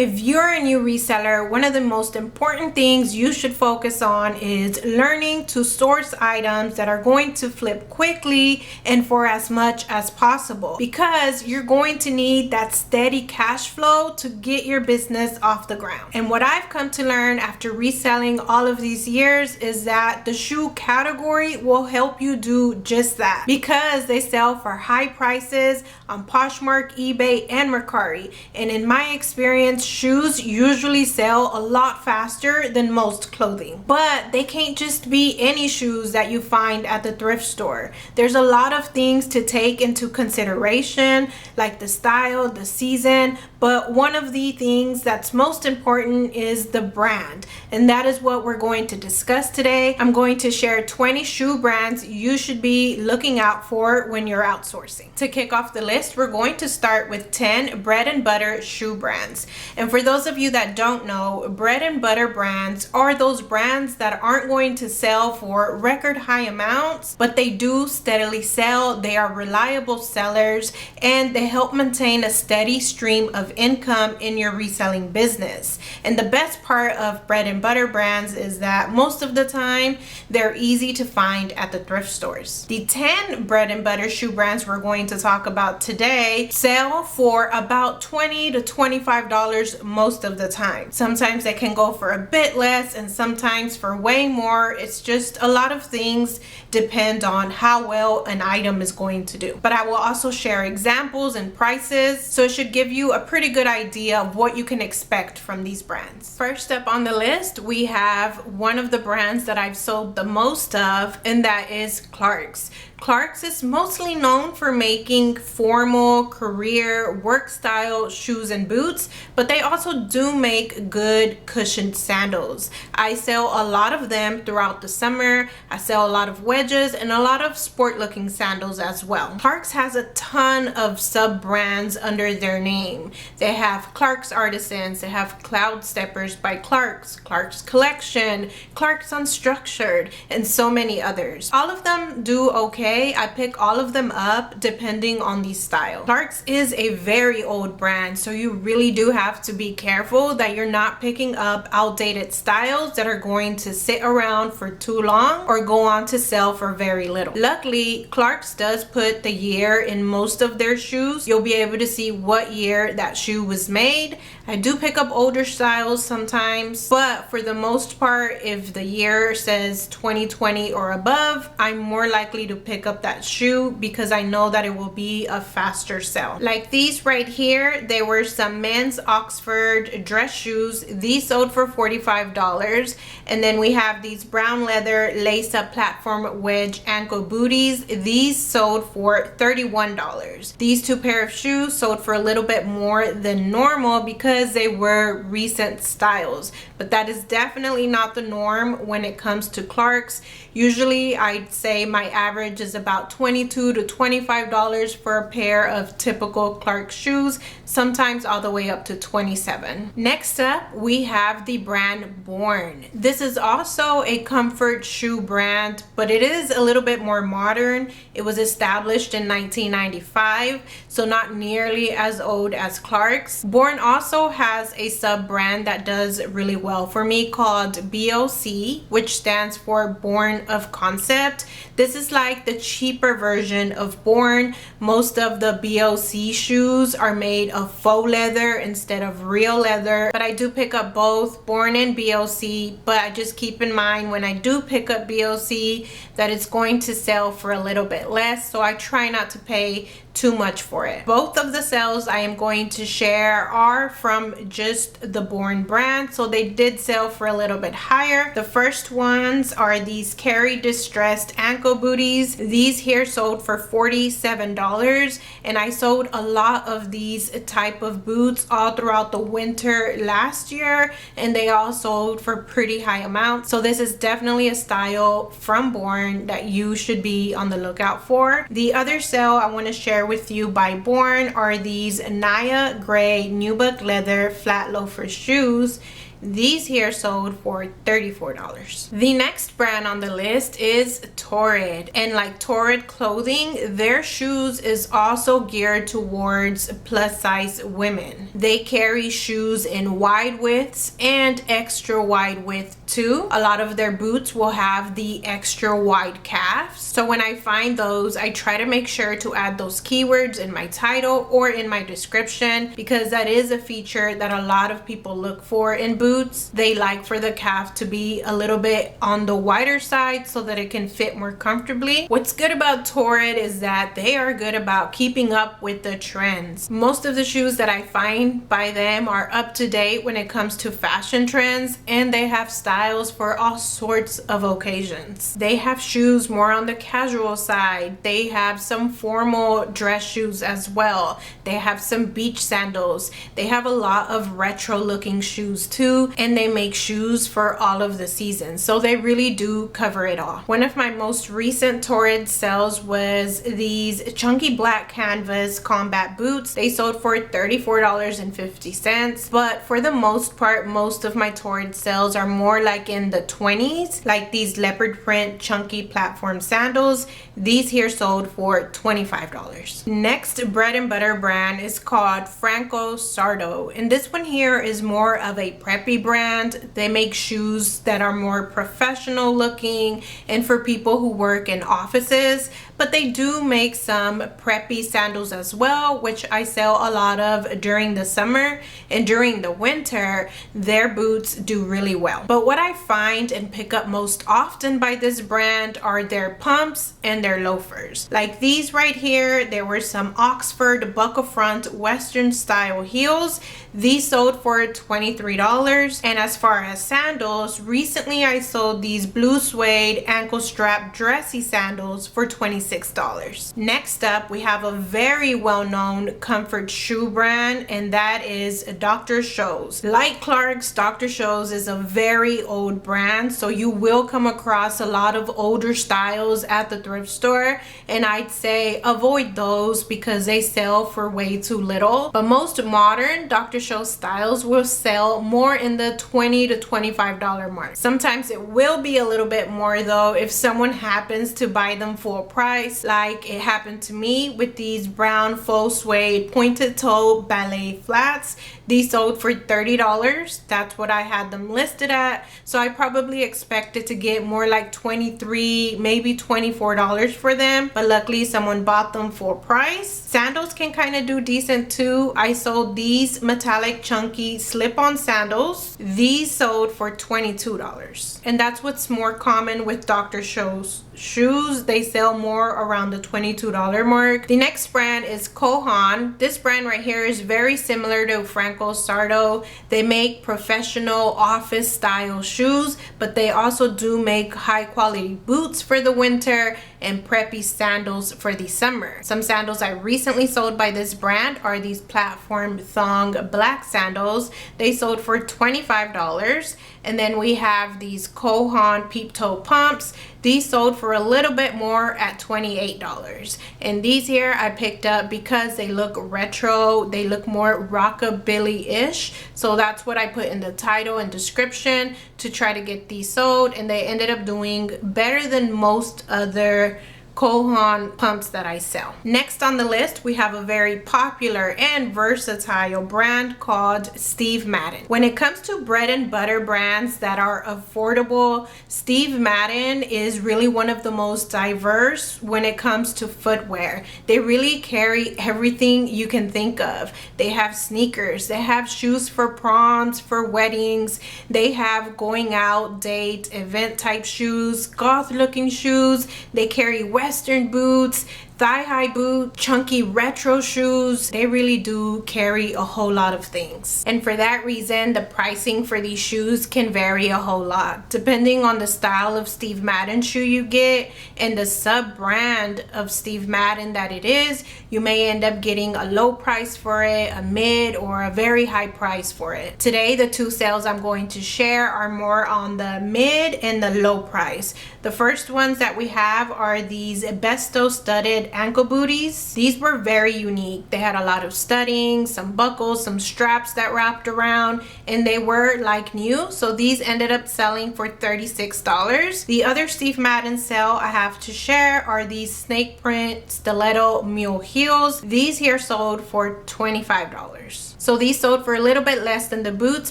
If you're a new reseller, one of the most important things you should focus on is learning to source items that are going to flip quickly and for as much as possible, because you're going to need that steady cash flow to get your business off the ground. And what I've come to learn after reselling all of these years is that the shoe category will help you do just that, because they sell for high prices on Poshmark, eBay, and Mercari. And in my experience, shoes usually sell a lot faster than most clothing. But they can't just be any shoes that you find at the thrift store. There's a lot of things to take into consideration, like the style, the season, but one of the things that's most important is the brand. And that is what we're going to discuss today. I'm going to share 20 shoe brands you should be looking out for when you're outsourcing. To kick off the list, we're going to start with 10 bread and butter shoe brands. And for those of you that don't know, bread and butter brands are those brands that aren't going to sell for record high amounts, but they do steadily sell. They are reliable sellers, and they help maintain a steady stream of income in your reselling business. And the best part of bread and butter brands is that most of the time they're easy to find at the thrift stores. The 10 bread and butter shoe brands we're going to talk about today sell for about $20 to $25 most of the time. Sometimes they can go for a bit less and sometimes for way more. It's just a lot of things depend on how well an item is going to do. But I will also share examples and prices, so it should give you a pretty good idea of what you can expect from these brands. First up on the list, we have one of the brands that I've sold the most of, and that is Clarks. Clarks is mostly known for making formal, career, work style shoes and boots, but they also do make good cushioned sandals. I sell a lot of them throughout the summer. I sell a lot of wedges and a lot of sport looking sandals as well. Clarks has a ton of sub brands under their name. They have Clarks Artisans, they have Cloud Steppers by Clarks, Clarks Collection, Clarks Unstructured, and so many others. All of them do okay. I pick all of them up depending on the style. Clarks is a very old brand, so you really do have to be careful that you're not picking up outdated styles that are going to sit around for too long or go on to sell for very little. Luckily, Clarks does put the year in most of their shoes. You'll be able to see what year that shoe was made. I do pick up older styles sometimes, but for the most part, if the year says 2020 or above, I'm more likely to pick up that shoe because I know that it will be a faster sell. Like these right here, they were some men's Oxford dress shoes. These sold for $45. And then we have these brown leather lace-up platform wedge ankle booties. These sold for $31. These two pair of shoes sold for a little bit more than normal because they were recent styles, but that is definitely not the norm when it comes to Clarks. Usually I'd say my average is about $22 to $25 for a pair of typical Clarks shoes, sometimes all the way up to $27. Next up, we have the brand Born. This is also a comfort shoe brand, but it is a little bit more modern. It was established in 1995, so not nearly as old as Clarks. Born also has a sub brand that does really well for me called BOC, which stands for Born of Concept. This is like the cheaper version of Born. Most of the BOC shoes are made of faux leather instead of real leather, but I do pick up both Born and BOC, but I just keep in mind when I do pick up BOC that it's going to sell for a little bit less, so I try not to pay too much for it. Both of the sales I am going to share are from just the Born brand, so they did sell for a little bit higher. The first ones are these Carry distressed ankle booties. These here sold for $47, and I sold a lot of these type of boots all throughout the winter last year, and they all sold for pretty high amounts. So this is definitely a style from Born that you should be on the lookout for. The other sale I want to share with you by Born are these Naya Gray nubuck leather flat loafer shoes. These here sold for $34. The next brand on the list is Torrid, and like Torrid clothing, their shoes is also geared towards plus size women. They carry shoes in wide widths and extra wide width too. A lot of their boots will have the extra wide calves. So when I find those, I try to make sure to add those keywords in my title or in my description, because that is a feature that a lot of people look for in boots. They like for the calf to be a little bit on the wider side so that it can fit more comfortably. What's good about Torrid is that they are good about keeping up with the trends. Most of the shoes that I find by them are up to date when it comes to fashion trends, and they have styles for all sorts of occasions. They have shoes more on the casual side. They have some formal dress shoes as well. They have some beach sandals. They have a lot of retro looking shoes too, and they make shoes for all of the seasons. So they really do cover it all. One of my most recent Torrid sales was these chunky black canvas combat boots. They sold for $34.50, but for the most part, most of my Torrid sales are more like in the 20s, like these leopard print chunky platform sandals. These here sold for $25. Next bread and butter brand is called Franco Sardo, and this one here is more of a preppy brand. They make shoes that are more professional looking and for people who work in offices, but they do make some preppy sandals as well, which I sell a lot of during the summer, and during the winter their boots do really well. But what I find and pick up most often by this brand are their pumps and their loafers. Like these right here, there were some Oxford buckle front western style heels. These sold for $23. And as far as sandals, recently I sold these blue suede ankle strap dressy sandals for $26. Next up, we have a very well-known comfort shoe brand, and that is Dr. Scholl's. Like Clark's, Dr. Scholl's is a very old brand, so you will come across a lot of older styles at the thrift store, and I'd say avoid those because they sell for way too little. But most modern Dr. Scholl's styles will sell more in the $20 to $25 mark. Sometimes it will be a little bit more though if someone happens to buy them full price, like it happened to me with these brown faux suede pointed toe ballet flats. These sold for $30. That's what I had them listed at, so I probably expected to get more like $23, maybe $24 for them, but luckily someone bought them full price. Sandals can kind of do decent too. I sold these metallic chunky slip-on sandals. These sold for $22, and that's what's more common with Dr. Scholl's shoes. They sell more around the $22 mark. The next brand is Kohan. This brand right here is very similar to Franco Sardo. They make professional office style shoes, but they also do make high quality boots for the winter and preppy sandals for the summer. Some sandals I recently sold by this brand are these platform thong black sandals. They sold for $25. And then we have these Kohan peep toe pumps. These sold for a little bit more at $28. And these here I picked up because they look retro. They look more rockabilly-ish. So that's what I put in the title and description to try to get these sold. And they ended up doing better than most other Kohan pumps that I sell. Next on the list, we have a very popular and versatile brand called Steve Madden. When it comes to bread and butter brands that are affordable, Steve Madden is really one of the most diverse when it comes to footwear. They really carry everything you can think of. They have sneakers, they have shoes for proms, for weddings, they have going out, date, event type shoes, goth looking shoes, they carry Western boots, thigh-high boot, chunky retro shoes. They really do carry a whole lot of things. And for that reason, the pricing for these shoes can vary a whole lot. Depending on the style of Steve Madden shoe you get and the sub-brand of Steve Madden that it is, you may end up getting a low price for it, a mid, or a very high price for it. Today, the two sales I'm going to share are more on the mid and the low price. The first ones that we have are these Besto studded ankle booties. These were very unique. They had a lot of studding, some buckles, some straps that wrapped around, and they were like new. So these ended up selling for $36. The other Steve Madden sale I have to share are these snake print stiletto mule heels. These here sold for $25. So these sold for a little bit less than the boots,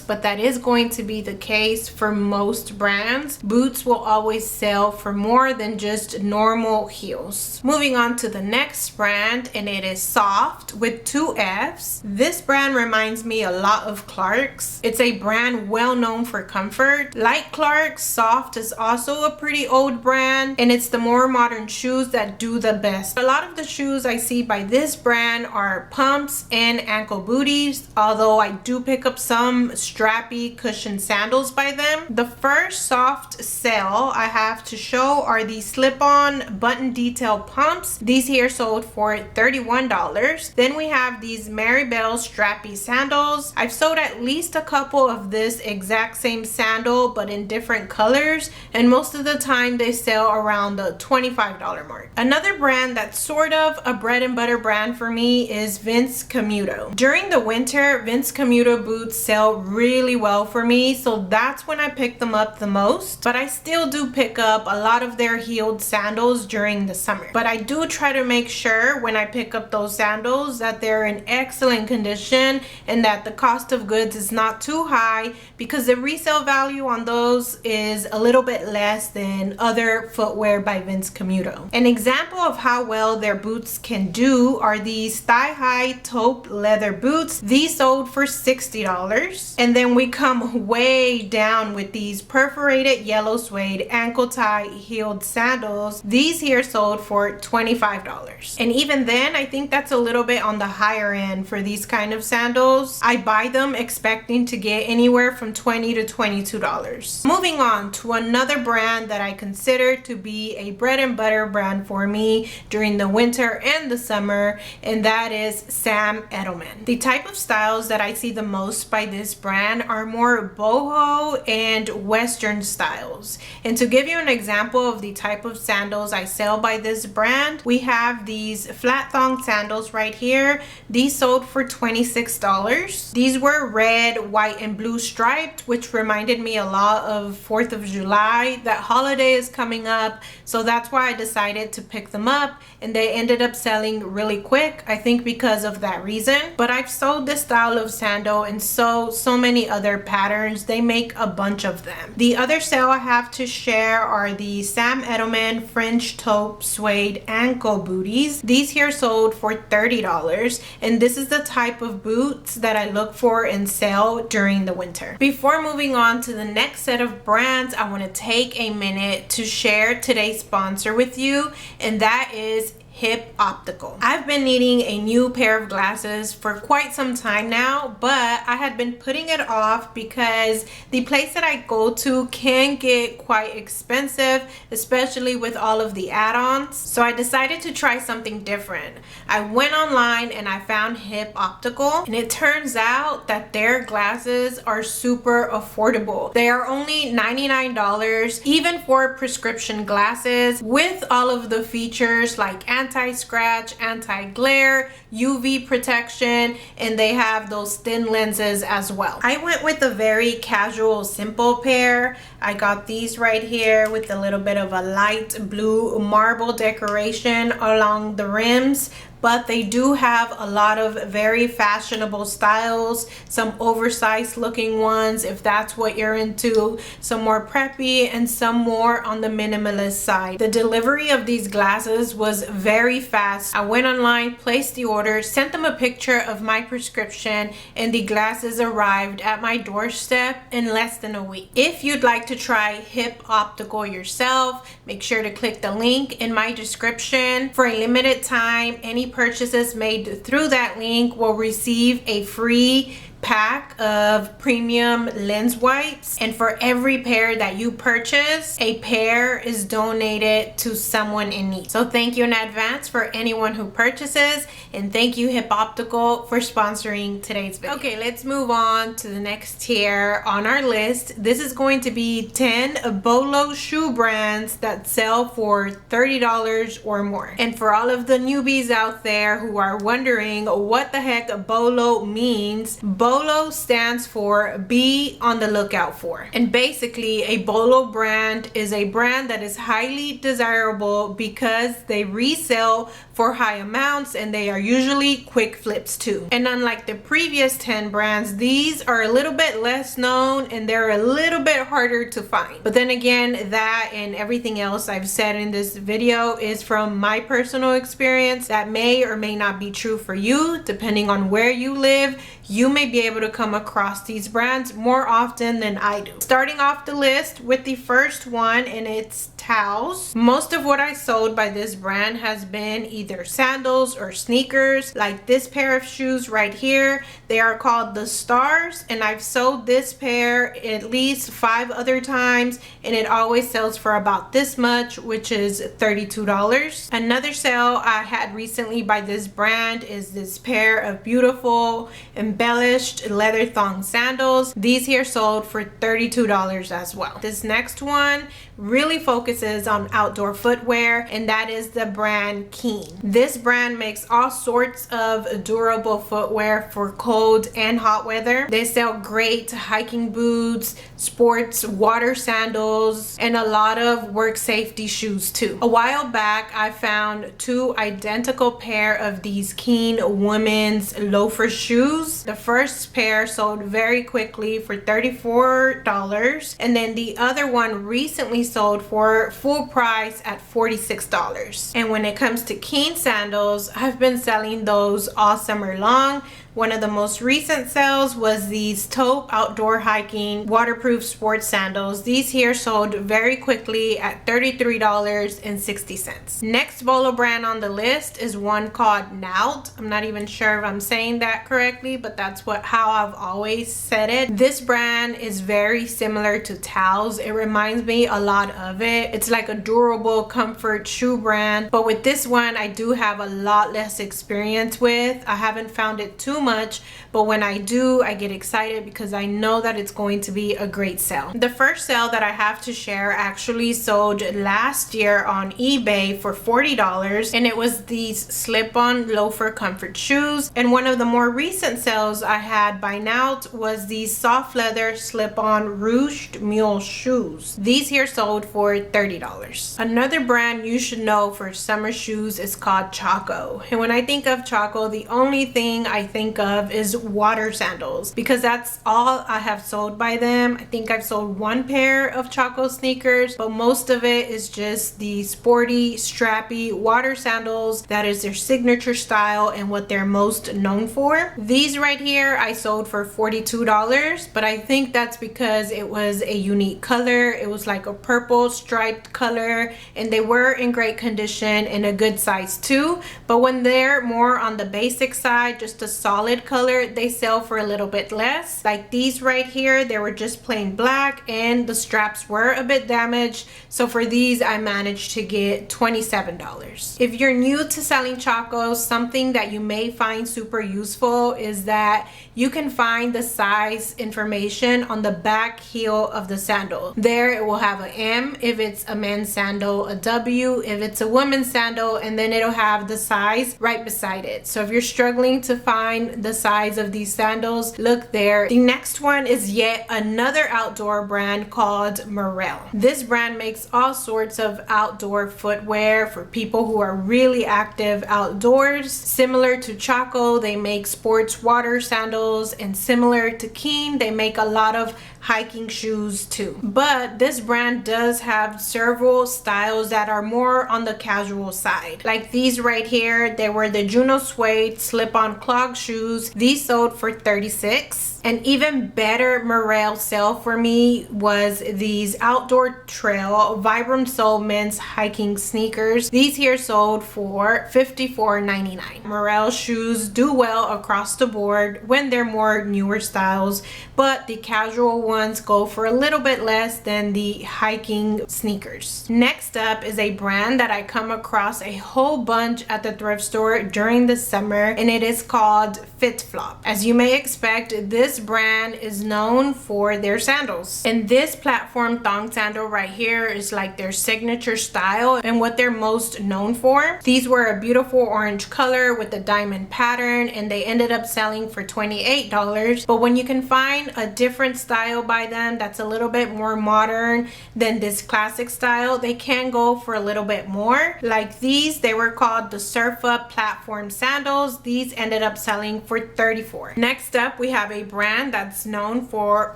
but that is going to be the case for most brands. Boots will always sell for more than just normal heels. Moving on to the next brand, and it is Soft with 2 F's. This brand reminds me a lot of Clarks. It's a brand well known for comfort. Like Clarks, Soft is also a pretty old brand, and it's the more modern shoes that do the best. A lot of the shoes I see by this brand are pumps and ankle booties, although I do pick up some strappy cushion sandals by them. The first Soft sale I have to show are these slip-on button detail pumps. These here sold for $31. Then we have these Maribel strappy sandals. I've sold at least a couple of this exact same sandal but in different colors, and most of the time they sell around the $25 mark. Another brand that's sort of a bread and butter brand for me is Vince Camuto. During the winter, Vince Camuto boots sell really well for me, so that's when I pick them up the most. But I still do pick up a lot of their heeled sandals during the summer. But I do try to make sure when I pick up those sandals that they're in excellent condition and that the cost of goods is not too high, because the resale value on those is a little bit less than other footwear by Vince Camuto. An example of how well their boots can do are these thigh-high taupe leather boots. These sold for $60. And then we come way down with these perforated yellow suede ankle tie heeled sandals. These here sold for $25. And even then, I think that's a little bit on the higher end for these kind of sandals. I buy them expecting to get anywhere from $20 to $22. Moving on to another brand that I consider to be a bread and butter brand for me during the winter and the summer, and that is Sam Edelman. The type of styles that I see the most by this brand are more boho and western styles. And to give you an example of the type of sandals I sell by this brand, we have these flat thong sandals right here. These sold for $26. These were red, white, and blue striped, which reminded me a lot of 4th of July. That holiday is coming up, so that's why I decided to pick them up, and they ended up selling really quick, I think because of that reason. But I've sold this style of sandal in so many other patterns. They make a bunch of them. The other sale I have to share are the Sam Edelman French taupe suede ankle booties. These here sold for $30, and this is the type of boots that I look for and sell during the winter. Before moving on to the next set of brands, I want to take a minute to share today's sponsor with you, and that is Hip Optical. I've been needing a new pair of glasses for quite some time now, but I had been putting it off because the place that I go to can get quite expensive, especially with all of the add-ons. So I decided to try something different. I went online and I found Hip Optical, and it turns out that their glasses are super affordable. They are only $99, even for prescription glasses, with all of the features like anti-scratch, anti-glare, UV protection, and they have those thin lenses as well. I went with a very casual, simple pair. I got these right here with a little bit of a light blue marble decoration along the rims, but they do have a lot of very fashionable styles, some oversized looking ones if that's what you're into, some more preppy, and some more on the minimalist side. The delivery of these glasses was very fast. I went online, placed the order, sent them a picture of my prescription, and the glasses arrived at my doorstep in less than a week. If you'd like to try Hip Optical yourself, make sure to click the link in my description. For a limited time, any purchases made through that link will receive a free pack of premium lens wipes, and for every pair that you purchase, a pair is donated to someone in need. So thank you in advance for anyone who purchases, and thank you Hip Optical for sponsoring today's video. Okay, let's move on to the next tier on our list. This is going to be 10 BOLO shoe brands that sell for $30 or more. And for all of the newbies out there who are wondering what the heck BOLO means, BOLO stands for be on the lookout for. And basically, a BOLO brand is a brand that is highly desirable because they resell for high amounts and they are usually quick flips too. And unlike the previous 10 brands, these are a little bit less known and they're a little bit harder to find. But then again, that and everything else I've said in this video is from my personal experience. That may or may not be true for you, depending on where you live. You may be able to come across these brands more often than I do. Starting off the list with the first one, and it's towels. Most of what I sold by this brand has been either sandals or sneakers, like this pair of shoes right here. They are called the Stars, and I've sold this pair at least 5 other times, and it always sells for about this much, which is $32. Another sale I had recently by this brand is this pair of beautiful embellished leather thong sandals. These here sold for $32 as well. This next one really focuses on outdoor footwear, and that is the brand Keen. This brand makes all sorts of durable footwear for cold and hot weather. They sell great hiking boots, sports water sandals, and a lot of work safety shoes too. A while back, I found 2 identical pair of these Keen women's loafer shoes. The first pair sold very quickly for $34, and then the other one recently sold for full price at $46. And when it comes to Keen sandals, I've been selling those all summer long. One of the most recent sales was these taupe outdoor hiking waterproof sports sandals. These here sold very quickly at $33.60. Next BOLO brand on the list is one called Naut. I'm not even sure if I'm saying that correctly, but that's how I've always said it. This brand is very similar to towels. It reminds me a lot of it. It's like a durable comfort shoe brand, but with this one I do have a lot less experience with. I haven't found it too much, but when I do, I get excited because I know that it's going to be a great sale. The first sale that I have to share actually sold last year on eBay for $40, and it was these slip-on loafer comfort shoes. And one of the more recent sales I had by Naut was these soft leather slip-on ruched mule shoes. These here sold for $30. Another brand you should know for summer shoes is called Chaco, and when I think of Chaco, the only thing I think of is water sandals, because that's all I have sold by them. I think I've sold 1 pair of Chaco sneakers, but most of it is just the sporty, strappy water sandals. That is their signature style and what they're most known for. These right here I sold for $42, but I think that's because it was a unique color. It was like a purple striped color, and they were in great condition and a good size too. But when they're more on the basic side, just a solid color, they sell for a little bit less. Like these right here, they were just plain black and the straps were a bit damaged, so for these I managed to get $27. If you're new to selling Chacos, something that you may find super useful is that you can find the size information on the back heel of the sandal. There it will have an M if it's a men's sandal, a W if it's a women's sandal, and then it'll have the size right beside it. So if you're struggling to find the size of these sandals, look there. The next one is yet another outdoor brand called Merrell. This brand makes all sorts of outdoor footwear for people who are really active outdoors. Similar to Chaco, they make sports water sandals, and similar to Keen, they make a lot of hiking shoes too. But this brand does have several styles that are more on the casual side. Like these right here, they were the Juno suede slip-on clog shoes shoes. These sold for $36. An even better morale sale for me was these outdoor trail Vibram Soul men's hiking sneakers. These here sold for $54.99. Morale shoes do well across the board when they're more newer styles, but the casual ones go for a little bit less than the hiking sneakers. Next up is a brand that I come across a whole bunch at the thrift store during the summer, and it is called FitFlop. As you may expect, this brand is known for their sandals, and this platform thong sandal right here is like their signature style and what they're most known for. These were a beautiful orange color with a diamond pattern, and they ended up selling for $28. But when you can find a different style by them that's a little bit more modern than this classic style, they can go for a little bit more. Like these, they were called the Surf Up platform sandals. These ended up selling for $34. Next up, we have a brand that's known for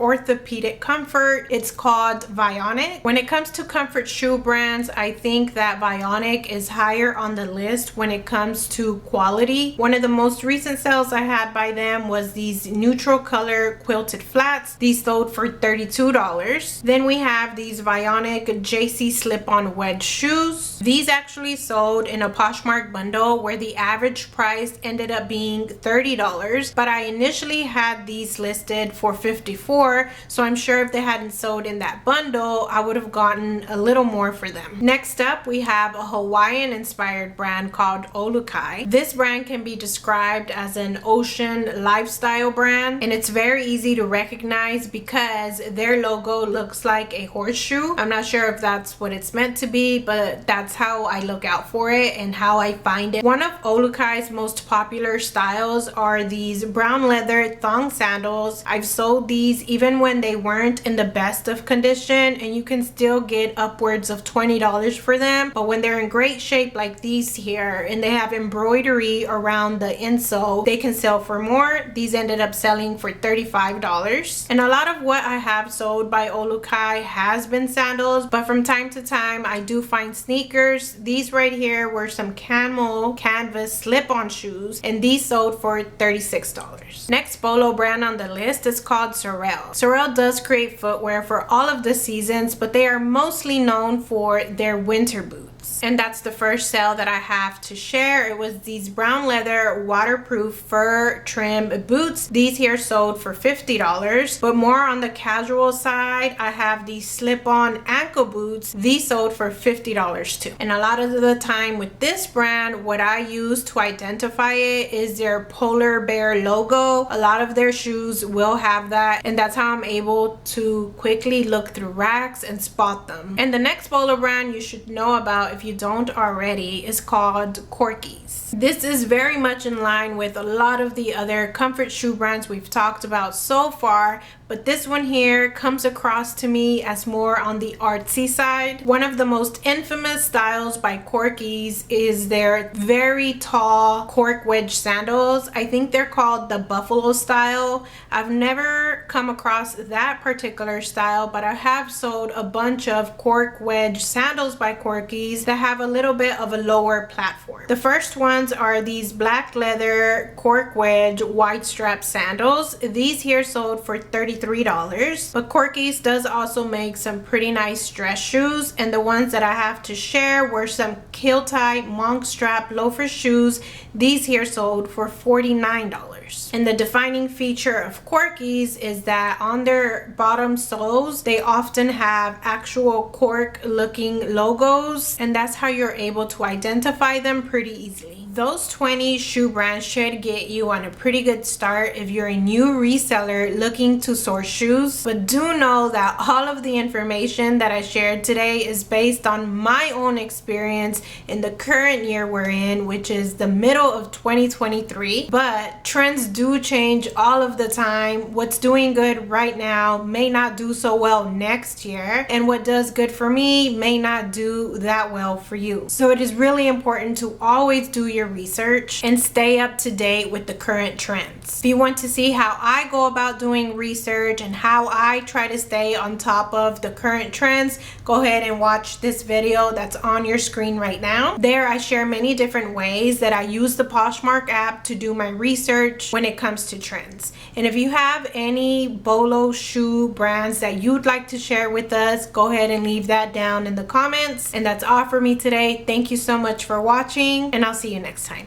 orthopedic comfort. It's called Vionic. When it comes to comfort shoe brands, I think that Vionic is higher on the list when it comes to quality. One of the most recent sales I had by them was these neutral color quilted flats. These sold for $32. Then we have these Vionic JC slip-on wedge shoes. These actually sold in a Poshmark bundle where the average price ended up being $30, but I initially had these listed for $54, so I'm sure if they hadn't sold in that bundle, I would have gotten a little more for them. Next up, we have a Hawaiian inspired brand called Olukai. This brand can be described as an ocean lifestyle brand, and it's very easy to recognize because their logo looks like a horseshoe. I'm not sure if that's what it's meant to be, but that's how I look out for it and how I find it. One of Olukai's most popular styles are these brown leather thong sandals. I've sold these even when they weren't in the best of condition, and you can still get upwards of $20 for them. But when they're in great shape like these here and they have embroidery around the insole, they can sell for more. These ended up selling for $35. And a lot of what I have sold by Olukai has been sandals, but from time to time I do find sneakers. These right here were some camel canvas slip-on shoes, and these sold for $36. Next BOLO brand on the list is called Sorel. Sorel does create footwear for all of the seasons, but they are mostly known for their winter boots. And that's the first sale that I have to share. It was these brown leather waterproof fur trim boots. These here sold for $50, but more on the casual side, I have these slip-on ankle boots. These sold for $50 too. And a lot of the time with this brand, what I use to identify it is their polar bear logo. A lot of their shoes will have that, and that's how I'm able to quickly look through racks and spot them. And the next BOLO brand you should know about if you don't already is called Corky's. This is very much in line with a lot of the other comfort shoe brands we've talked about so far, but this one here comes across to me as more on the artsy side. One of the most infamous styles by Corky's is their very tall cork wedge sandals. I think they're called the buffalo style. I've never come across that particular style, but I have sold a bunch of cork wedge sandals by Corky's that have a little bit of a lower platform. The first ones are these black leather cork wedge wide strap sandals. These here sold for $33, but Corky's does also make some pretty nice dress shoes, and the ones that I have to share were some kill tie monk strap loafer shoes. These here sold for $49. And the defining feature of Corky's is that on their bottom soles, they often have actual cork looking logos, and that's how you're able to identify them pretty easily. Those 20 shoe brands should get you on a pretty good start if you're a new reseller looking to source shoes. But do know that all of the information that I shared today is based on my own experience in the current year we're in, which is the middle of 2023. But trends do change all of the time. What's doing good right now may not do so well next year, and what does good for me may not do that well for you. So it is really important to always do your your research and stay up to date with the current trends. If you want to see how I go about doing research and how I try to stay on top of the current trends, go ahead and watch this video that's on your screen right now. There I share many different ways that I use the Poshmark app to do my research when it comes to trends. And if you have any BOLO shoe brands that you'd like to share with us, go ahead and leave that down in the comments. And that's all for me today. Thank you so much for watching, and I'll see you next time.